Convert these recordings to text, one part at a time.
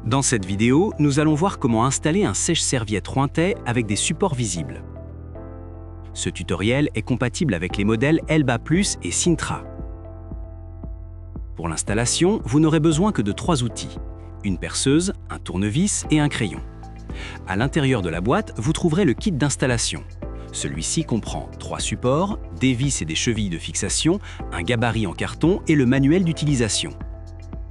Dans cette vidéo, nous allons voir comment installer un sèche-serviette Rointet avec des supports visibles. Ce tutoriel est compatible avec les modèles Elba Plus et Sintra. Pour l'installation, vous n'aurez besoin que de 3 outils: une perceuse, un tournevis et un crayon. À l'intérieur de la boîte, vous trouverez le kit d'installation. Celui-ci comprend 3 supports, des vis et des chevilles de fixation, un gabarit en carton et le manuel d'utilisation.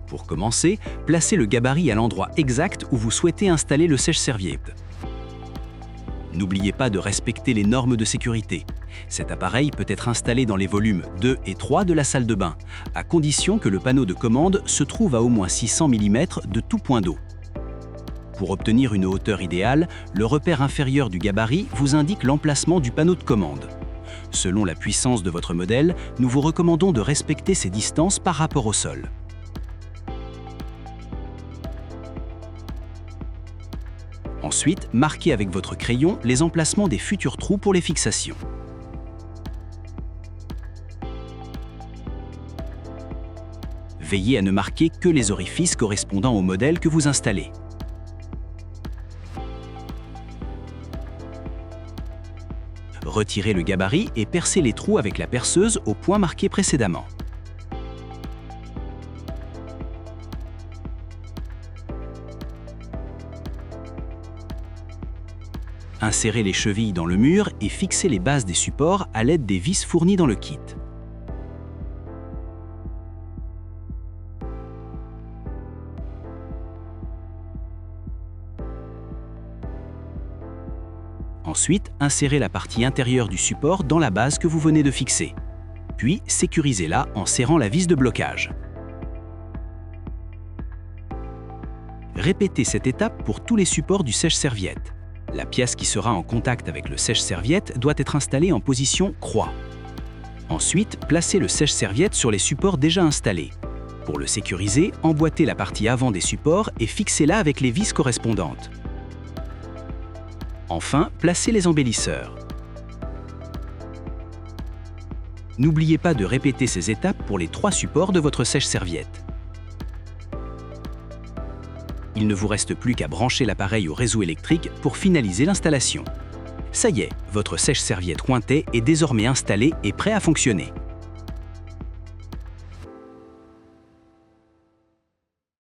Pour commencer, placez le gabarit à l'endroit exact où vous souhaitez installer le sèche-serviette. N'oubliez pas de respecter les normes de sécurité. Cet appareil peut être installé dans les volumes 2 et 3 de la salle de bain, à condition que le panneau de commande se trouve à au moins 600 mm de tout point d'eau. Pour obtenir une hauteur idéale, le repère inférieur du gabarit vous indique l'emplacement du panneau de commande. Selon la puissance de votre modèle, nous vous recommandons de respecter ces distances par rapport au sol. Ensuite, marquez avec votre crayon les emplacements des futurs trous pour les fixations. Veillez à ne marquer que les orifices correspondant au modèle que vous installez. Retirez le gabarit et percez les trous avec la perceuse au point marqué précédemment. Insérez les chevilles dans le mur et fixez les bases des supports à l'aide des vis fournies dans le kit. Ensuite, insérez la partie intérieure du support dans la base que vous venez de fixer. Puis, sécurisez-la en serrant la vis de blocage. Répétez cette étape pour tous les supports du sèche-serviette. La pièce qui sera en contact avec le sèche-serviette doit être installée en position croix. Ensuite, placez le sèche-serviette sur les supports déjà installés. Pour le sécuriser, emboîtez la partie avant des supports et fixez-la avec les vis correspondantes. Enfin, placez les embellisseurs. N'oubliez pas de répéter ces étapes pour les 3 supports de votre sèche-serviette. Il ne vous reste plus qu'à brancher l'appareil au réseau électrique pour finaliser l'installation. Ça y est, votre sèche-serviette Rointet est désormais installé et prêt à fonctionner.